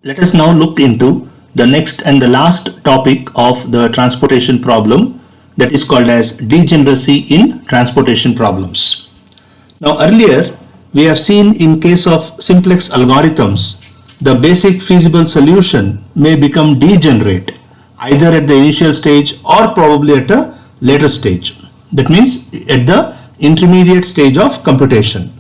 Let us now look into the next and the last topic of the transportation problem, that is called as degeneracy in transportation problems. Now earlier we have seen in case of simplex algorithms, the basic feasible solution may become degenerate either at the initial stage or probably at a later stage. That means at the intermediate stage of computation.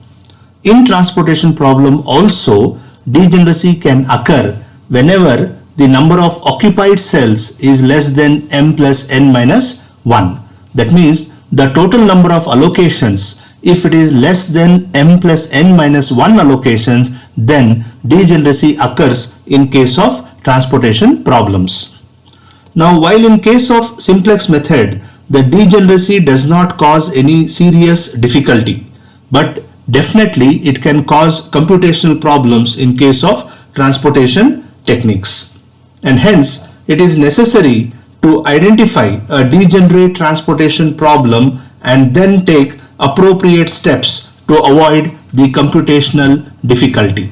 In transportation problem also, degeneracy can occur whenever the number of occupied cells is less than m plus n minus 1. That means the total number of allocations, if it is less than m plus n minus 1 allocations, then degeneracy occurs in case of transportation problems. Now, while in case of simplex method, the degeneracy does not cause any serious difficulty, but definitely it can cause computational problems in case of transportation techniques. And hence, it is necessary to identify a degenerate transportation problem and then take appropriate steps to avoid the computational difficulty.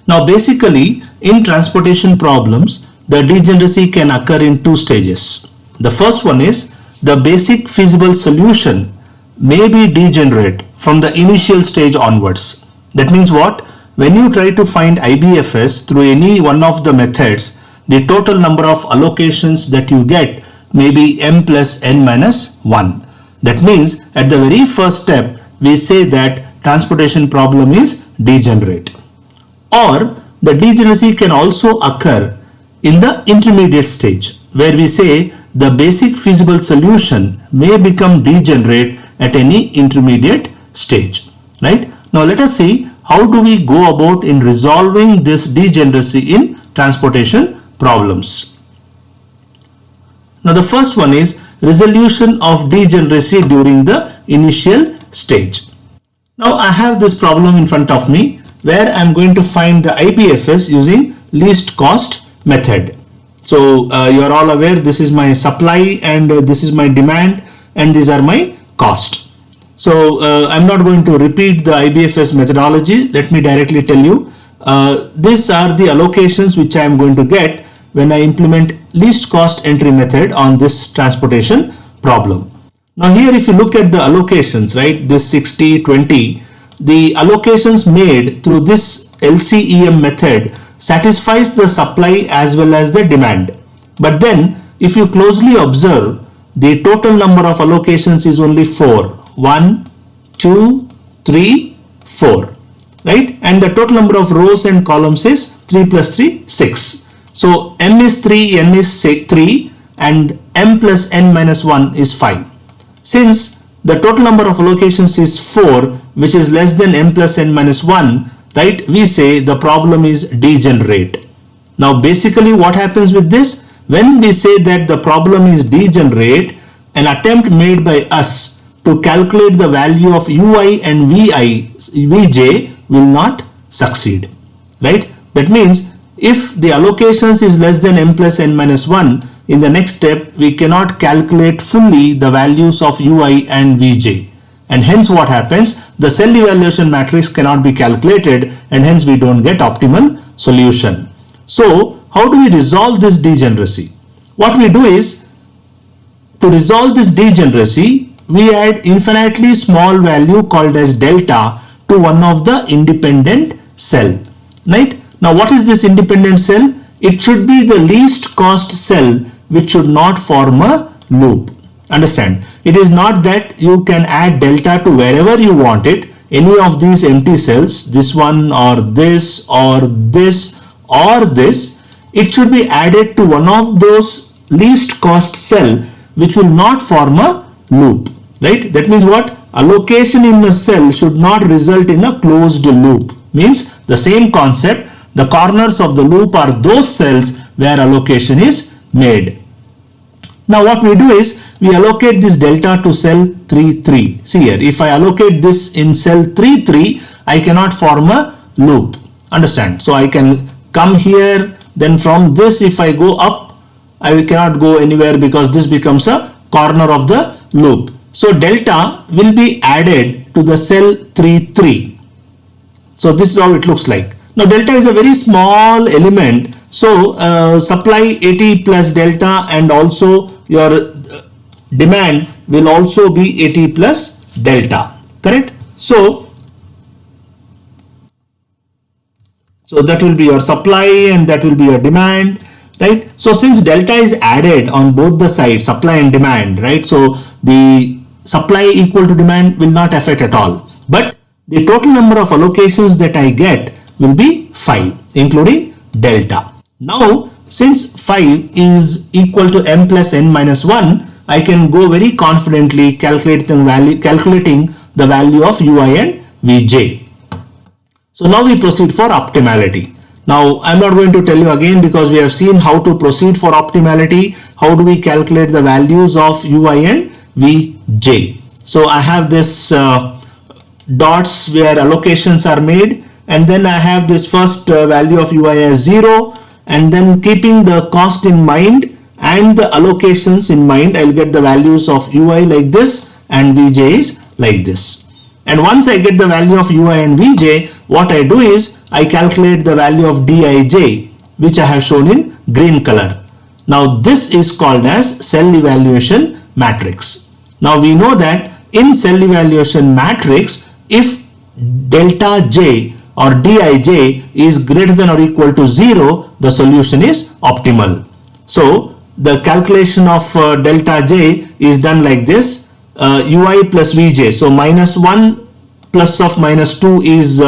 Now, basically, in transportation problems, the degeneracy can occur in two stages. The first one is the basic feasible solution may be degenerate from the initial stage onwards. That means what? When you try to find IBFS through any one of the methods, the total number of allocations that you get may be m plus n minus 1. That means at the very first step, we say that transportation problem is degenerate. Or the degeneracy can also occur in the intermediate stage, where we say the basic feasible solution may become degenerate at any intermediate stage, right? Now let us see how do we go about in resolving this degeneracy in transportation problems. Now the first one is resolution of degeneracy during the initial stage. Now I have this problem in front of me where I am going to find the IBFS using least cost method. So you are all aware this is my supply and this is my demand and these are my cost. So I'm not going to repeat the IBFS methodology. Let me directly tell you. These are the allocations which I am going to get when I implement least cost entry method on this transportation problem. Now here if you look at the allocations, right, this 60, 20, the allocations made through this LCEM method satisfies the supply as well as the demand. But then if you closely observe, the total number of allocations is only 4. 1, 2, 3, 4, right? And the total number of rows and columns is 3 plus 3, 6. So m is 3, n is 3 and m plus n minus 1 is 5. Since the total number of allocations is 4, which is less than m plus n minus 1, right, we say the problem is degenerate. Now basically what happens with this? When we say that the problem is degenerate, an attempt made by us to calculate the value of ui and vj will not succeed, right? That means if the allocations is less than m plus n minus 1, in the next step we cannot calculate fully the values of ui and vj. And hence what happens? The cell evaluation matrix cannot be calculated and hence we don't get optimal solution. So how do we resolve this degeneracy? What we do is, to resolve this degeneracy, we add infinitely small value called as delta to one of the independent cell, right? Now what is this independent cell? It should be the least cost cell which should not form a loop. Understand? It is not that you can add delta to wherever you want it, any of these empty cells, this one or this or this or this. It should be added to one of those least cost cell which will not form a loop, right? That means what? Allocation in a cell should not result in a closed loop. Means the same concept, the corners of the loop are those cells where allocation is made. Now what we do is, we allocate this delta to cell 3, 3. See here, if I allocate this in cell 3, 3, I cannot form a loop. Understand? So I can come here, then from this if I go up, I cannot go anywhere because this becomes a corner of the loop. So delta will be added to the cell 3, 3. So this is how it looks like. Now delta is a very small element, so supply 80 plus delta, and also your demand will also be 80 plus delta, correct? So that will be your supply and that will be your demand, right? So since delta is added on both the sides, supply and demand, right? So the supply equal to demand will not affect at all, but the total number of allocations that I get will be 5, including delta. Now since 5 is equal to m plus n minus 1, I can go very confidently calculating the value of ui and vj. So now we proceed for optimality. Now I'm not going to tell you again, because we have seen how to proceed for optimality. How do we calculate the values of ui and vj? So I have this dots where allocations are made, and then I have this first value of ui as 0, and then keeping the cost in mind and the allocations in mind, I'll get the values of ui like this and vj is like this. And once I get the value of ui and vj, what I do is I calculate the value of dij, which I have shown in green color. Now this is called as cell evaluation matrix. Now we know that in cell evaluation matrix, if delta j or dij is greater than or equal to 0, the solution is optimal. So the calculation of delta j is done like this, ui plus vj. So minus 1 plus of minus 2 is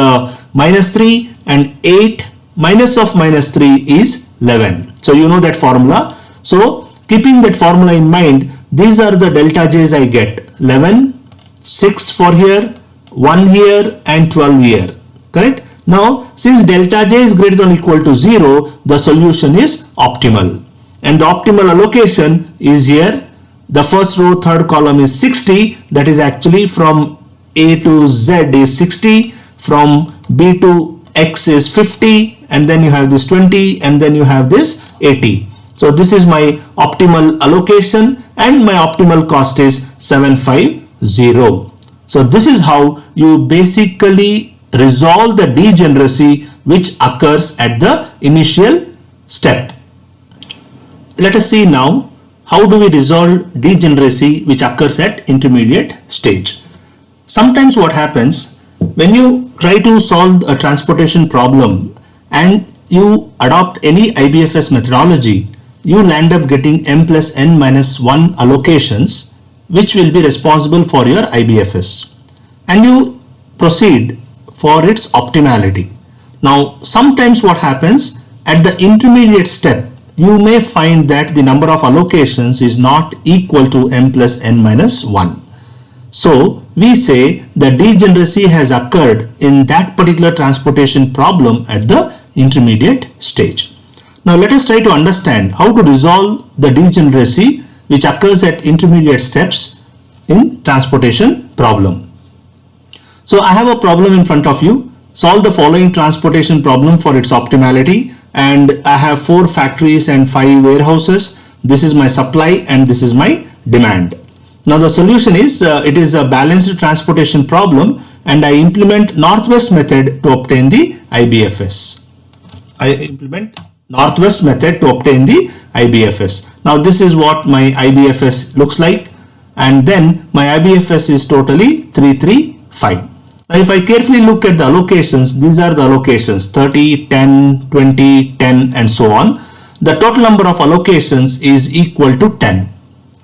minus 3, and 8 minus of minus 3 is 11. So you know that formula. So keeping that formula in mind, these are the delta j's I get: 11, 6 for here, 1 here, and 12 here, correct? Now since delta j is greater than or equal to 0, the solution is optimal, and the optimal allocation is here. The first row, third column is 60, that is actually from A to Z is 60, from B to X is 50, and then you have this 20, and then you have this 80. So this is my optimal allocation, and my optimal cost is 750. So this is how you basically resolve the degeneracy which occurs at the initial step. Let us see now how do we resolve degeneracy which occurs at intermediate stage. Sometimes what happens when you try to solve a transportation problem and you adopt any IBFS methodology, you will end up getting m plus n minus 1 allocations which will be responsible for your IBFS, and you proceed for its optimality. Now sometimes what happens at the intermediate step, you may find that the number of allocations is not equal to m plus n minus 1. So we say the degeneracy has occurred in that particular transportation problem at the intermediate stage. Now let us try to understand how to resolve the degeneracy which occurs at intermediate steps in transportation problem. So I have a problem in front of you. Solve the following transportation problem for its optimality, and I have 4 factories and 5 warehouses. This is my supply and this is my demand. Now the solution is it is a balanced transportation problem, and I implement northwest method to obtain the IBFS. Now this is what my IBFS looks like, and then my IBFS is totally 335. Now if I carefully look at the allocations, these are the allocations 30, 10, 20, 10 and so on. The total number of allocations is equal to 10,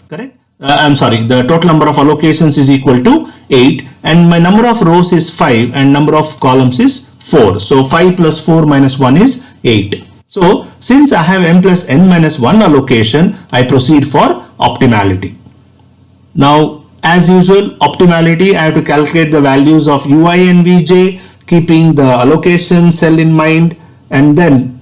correct? The total number of allocations is equal to 8, and my number of rows is 5 and number of columns is 4. So 5 plus 4 minus 1 is 8. So since I have m plus n minus 1 allocation, I proceed for optimality. Now as usual, optimality, I have to calculate the values of ui and vj, keeping the allocation cell in mind, and then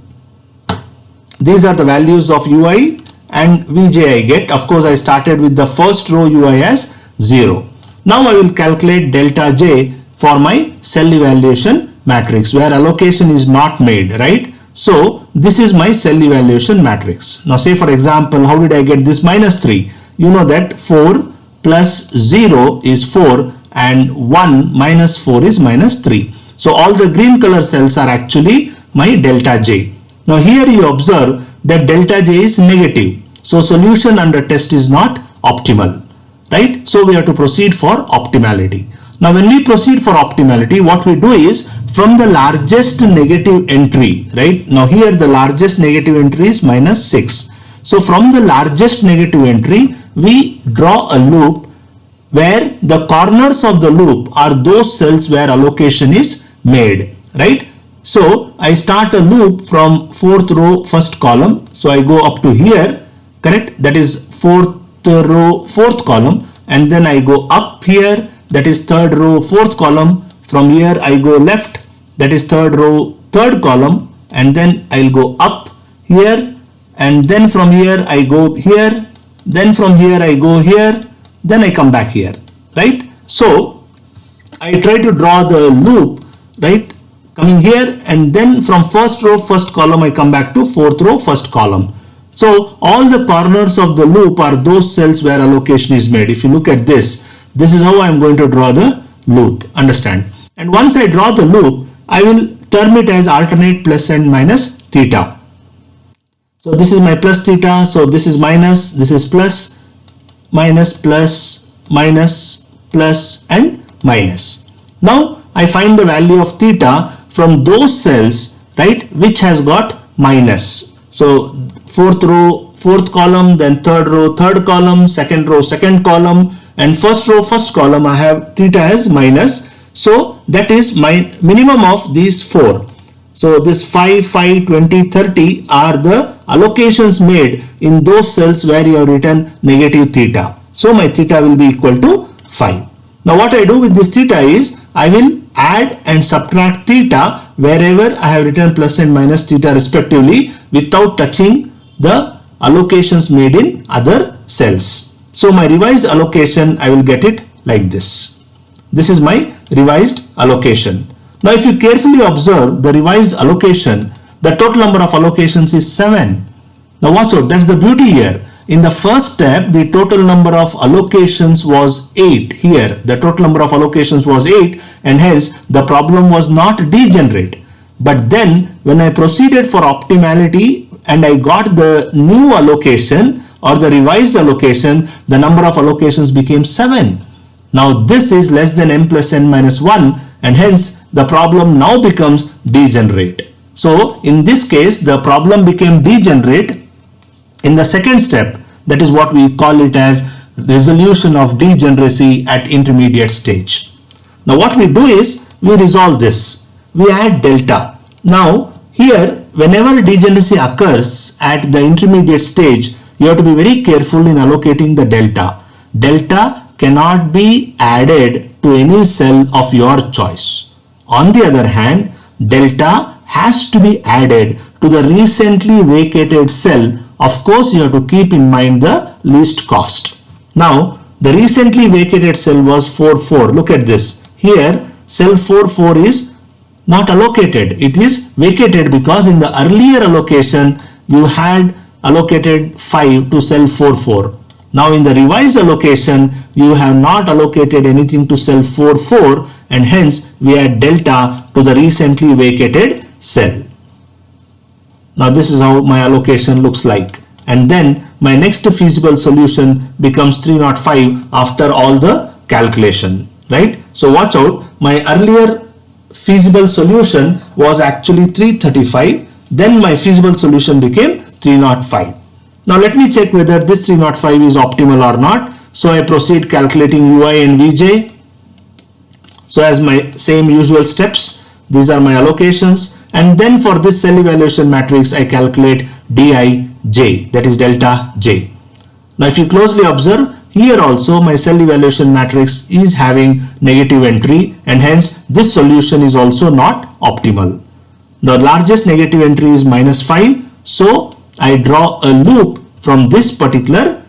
these are the values of ui and vj I get. Of course I started with the first row ui as 0. Now I will calculate delta j for my cell evaluation matrix where allocation is not made, right? So this is my cell evaluation matrix. Now say for example, how did I get this minus 3? You know that 4 plus 0 is 4 and 1 minus 4 is minus 3. So all the green color cells are actually my delta J. Now here you observe that delta J is negative. So solution under test is not optimal, right? So we have to proceed for optimality. Now when we proceed for optimality, what we do is from the largest negative entry, right? Now here the largest negative entry is minus 6. So from the largest negative entry, we draw a loop where the corners of the loop are those cells where allocation is made, right? So I start a loop from 4th row, 1st column. So I go up to here, correct? That is 4th row, 4th column, and then I go up here, that is 3rd row, 4th column. From here I go left, that is 3rd row, 3rd column, and then I'll go up here, and then from here I go here, then from here I go here, then I come back here, right? So I try to draw the loop, right, coming here, and then from 1st row, 1st column I come back to 4th row, 1st column. So all the corners of the loop are those cells where allocation is made. If you look at this is how I'm going to draw the loop, understand? And once I draw the loop, I will term it as alternate plus and minus theta. So this is my plus theta, so this is minus, this is plus, minus, plus, minus, plus, and minus. Now I find the value of theta from those cells, right, which has got minus. So 4th row, 4th column, then 3rd row, 3rd column, 2nd row, 2nd column, and 1st row, 1st column I have theta as minus. So that is my minimum of these 4. So this 5, 5, 20, 30 are the allocations made in those cells where you have written negative theta. So my theta will be equal to 5. Now what I do with this theta is I will add and subtract theta wherever I have written plus and minus theta respectively without touching the allocations made in other cells. So my revised allocation, I will get it like this. This is my revised allocation. Now if you carefully observe the revised allocation, the total number of allocations is 7. Now watch out, that's the beauty here. In the first step, the total number of allocations was 8. Here, the total number of allocations was 8, and hence the problem was not degenerate. But then when I proceeded for optimality and I got the new allocation or the revised allocation, the number of allocations became 7. Now this is less than m plus n minus 1, and hence the problem now becomes degenerate. So in this case, the problem became degenerate in the second step. That is what we call it as resolution of degeneracy at intermediate stage. Now what we do is we resolve this. We add delta. Now here, whenever degeneracy occurs at the intermediate stage, you have to be very careful in allocating the delta. Delta cannot be added to any cell of your choice. On the other hand, delta has to be added to the recently vacated cell. Of course, you have to keep in mind the least cost. Now, the recently vacated cell was 4,4. Look at this. Here, cell 4,4 is not allocated. It is vacated because in the earlier allocation, you had allocated 5 to cell 4,4. Now, in the revised allocation, you have not allocated anything to cell 4,4, and hence we add delta to the recently vacated cell. Now this is how my allocation looks like, and then my next feasible solution becomes 305 after all the calculation, right? So watch out, my earlier feasible solution was actually 335, then my feasible solution became 305. Now let me check whether this 305 is optimal or not. So I proceed calculating ui and vj. So as my same usual steps, these are my allocations, and then for this cell evaluation matrix I calculate dij, that is delta j. Now if you closely observe, here also my cell evaluation matrix is having negative entry, and hence this solution is also not optimal. The largest negative entry is -5, so I draw a loop from this particular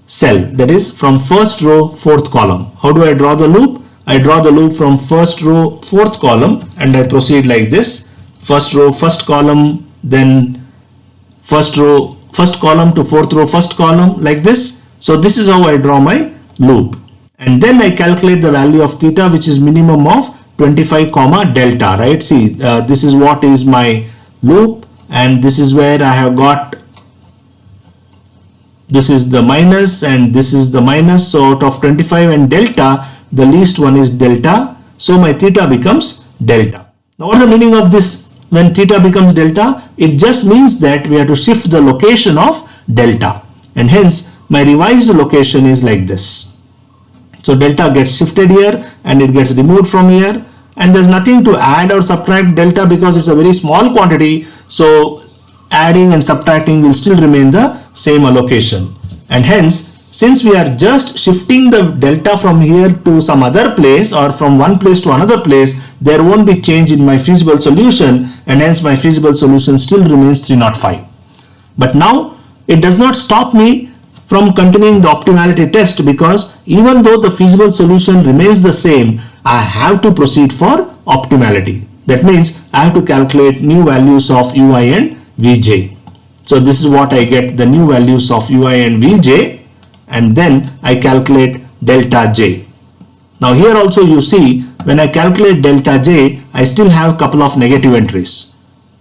cell, that is from first row, fourth column. How do I draw the loop? I draw the loop from first row, fourth column, and I proceed like this. First row, first column, then first row, first column to fourth row, first column, like this. So this is how I draw my loop. And then I calculate the value of theta, which is minimum of 25 comma delta, right? See, this is what is my loop, and this is where I have got, this is the minus and this is the minus. So out of 25 and delta, the least one is delta. So my theta becomes delta. Now what is the meaning of this when theta becomes delta? It just means that we have to shift the location of delta, and hence my revised location is like this. So delta gets shifted here and it gets removed from here, and there's nothing to add or subtract delta because it's a very small quantity. So adding and subtracting will still remain the same allocation, and hence since we are just shifting the delta from here to some other place or from one place to another place, there won't be change in my feasible solution, and hence my feasible solution still remains 305. But now it does not stop me from continuing the optimality test, because even though the feasible solution remains the same, I have to proceed for optimality. That means I have to calculate new values of ui and vj. So this is what I get, the new values of ui and vj, and then I calculate delta j. Now here also you see, when I calculate delta j, I still have a couple of negative entries,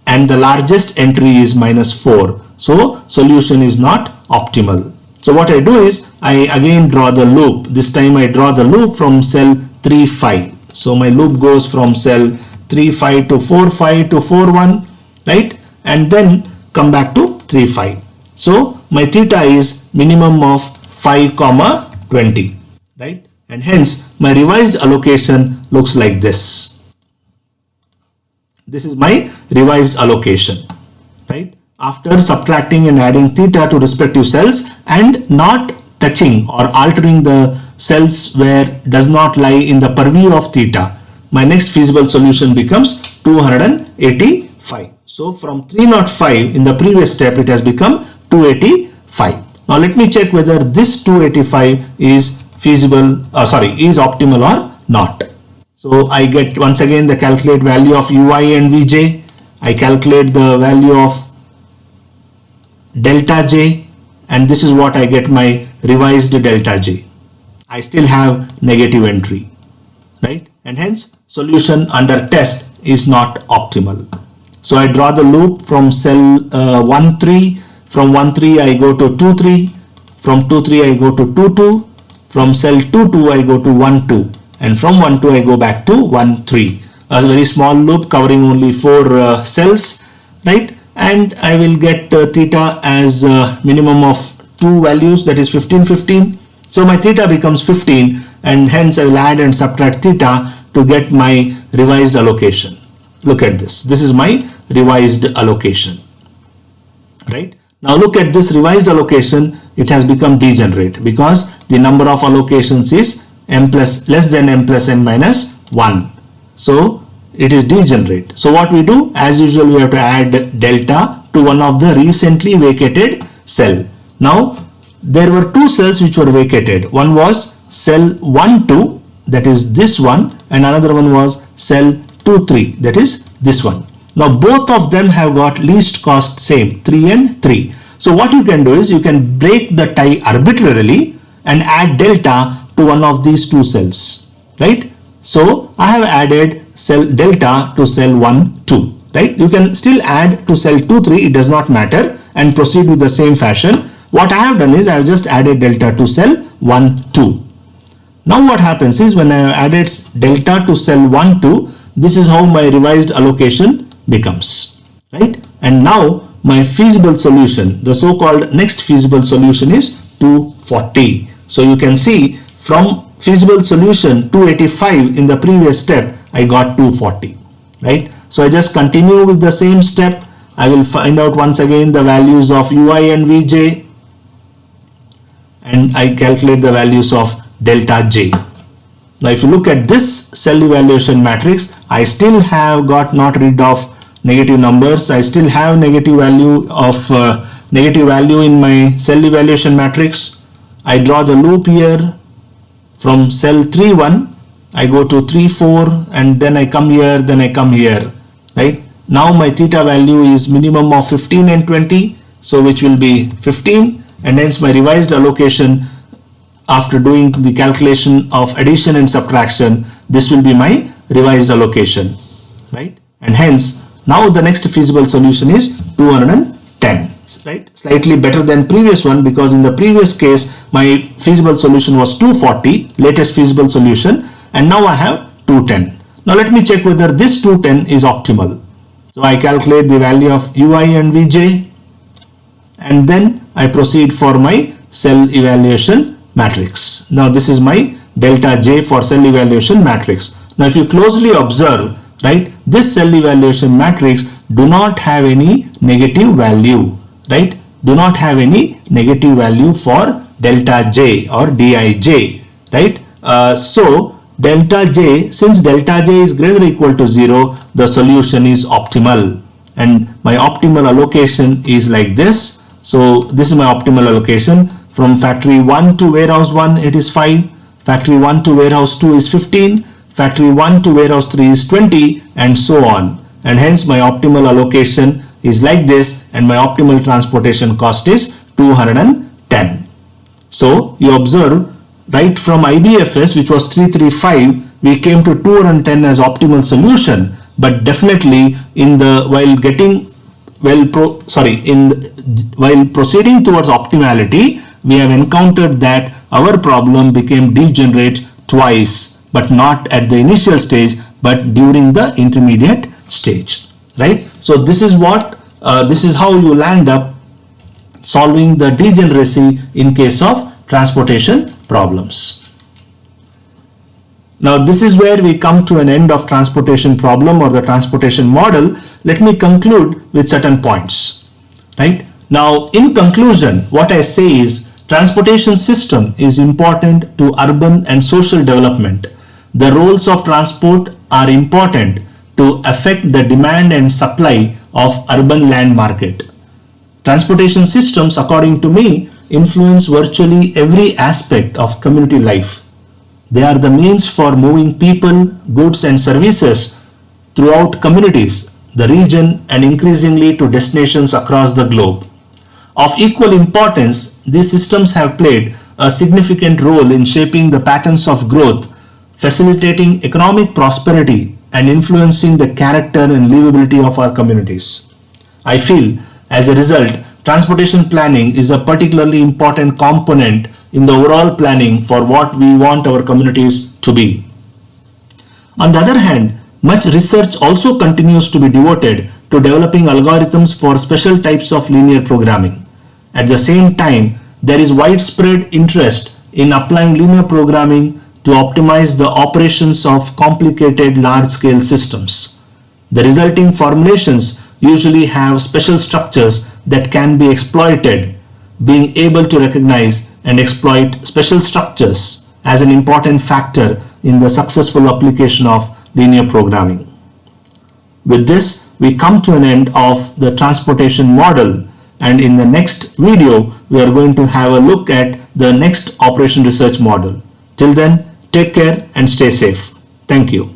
and the largest entry is -4. So solution is not optimal. So what I do is I again draw the loop. This time I draw the loop from cell 3,5. So my loop goes from cell 3,5 to 4,5 to 4,1, right? And then come back to 3,5. So my theta is minimum of 5 comma 20, right? And hence my revised allocation looks like this. This is my revised allocation, right? After subtracting and adding theta to respective cells and not touching or altering the cells where does not lie in the purview of theta, my next feasible solution becomes 285. So from 305 in the previous step, it has become 285. Now let me check whether this 285 is feasible, is optimal or not. So I get once again the calculate value of ui and vj. I calculate the value of delta j, and this is what I get, my revised delta j. I still have negative entry, right? And hence solution under test is not optimal. So I draw the loop from cell 1,3. From 1,3 I go to 2,3. From 2,3 I go to 2,2. From cell 2,2 I go to 1,2. And from 1,2 I go back to 1,3. A very small loop covering only 4 cells, right? And I will get theta as minimum of 2 values, that is 15, 15. So my theta becomes 15, and hence I will add and subtract theta to get my revised allocation. Look at this. This is my revised allocation, right? Now look at this revised allocation. It has become degenerate because the number of allocations is m plus less than m plus n minus 1. So it is degenerate. So what we do, as usual, we have to add delta to one of the recently vacated cell. Now there were 2 cells which were vacated. One was cell 1,2, that is this one, and another one was cell 2,3, that is this one. Now both of them have got least cost same, 3 and 3. So what you can do is you can break the tie arbitrarily and add delta to one of these 2 cells, right? So I have added cell delta to cell 1, 2, right? You can still add to cell 2, 3, it does not matter, and proceed with the same fashion. What I have done is I have just added delta to cell 1, 2. Now what happens is when I have added delta to cell 1, 2, this is how my revised allocation becomes, right? And now my feasible solution, the so-called next feasible solution, is 240. So you can see from feasible solution 285 in the previous step, I got 240, right? So I just continue with the same step. I will find out once again the values of ui and vj, and I calculate the values of delta j. Now if you look at this cell evaluation matrix, I still have got not rid of negative numbers. I still have negative value in my cell evaluation matrix. I draw the loop here from cell 3,1. I go to 3,4, and then I come here, then I come here, right? Now my theta value is minimum of 15 and 20, so which will be 15, and hence my revised allocation after doing the calculation of addition and subtraction, this will be my revised allocation, right? And hence now the next feasible solution is 210, right? Slightly better than previous one, because in the previous case my feasible solution was 240, latest feasible solution, and now I have 210. Now let me check whether this 210 is optimal. So I calculate the value of ui and vj, and then I proceed for my cell evaluation matrix. Now this is my delta j for cell evaluation matrix. Now if you closely observe, right, this cell evaluation matrix do not have any negative value, right? Do not have any negative value for delta j or dij, right? So delta j, since delta j is greater than or equal to 0, the solution is optimal, and my optimal allocation is like this. So this is my optimal allocation. From factory 1 to warehouse 1 it is 5, factory 1 to warehouse 2 is 15, factory 1 to warehouse 3 is 20, and so on. And hence my optimal allocation is like this, and my optimal transportation cost is 210. So you observe, right from IBFS, which was 335, we came to 210 as optimal solution, but definitely in the while proceeding towards optimality, we have encountered that our problem became degenerate twice, but not at the initial stage, but during the intermediate stage, right? So this is what this is how you land up solving the degeneracy in case of transportation problems. Now this is where we come to an end of transportation problem or the transportation model. Let me conclude with certain points, right? Now in conclusion, what I say is transportation system is important to urban and social development. The roles of transport are important to affect the demand and supply of urban land market. Transportation systems, according to me, influence virtually every aspect of community life. They are the means for moving people, goods and services throughout communities, the region, and increasingly to destinations across the globe. Of equal importance, these systems have played a significant role in shaping the patterns of growth, facilitating economic prosperity, and influencing the character and livability of our communities. I feel, as a result, transportation planning is a particularly important component in the overall planning for what we want our communities to be. On the other hand, much research also continues to be devoted to developing algorithms for special types of linear programming. At the same time, there is widespread interest in applying linear programming to optimize the operations of complicated large-scale systems. The resulting formulations usually have special structures that can be exploited. Being able to recognize and exploit special structures as an important factor in the successful application of linear programming. With this, we come to an end of the transportation model, and in the next video, we are going to have a look at the next operation research model. Till then, take care and stay safe. Thank you.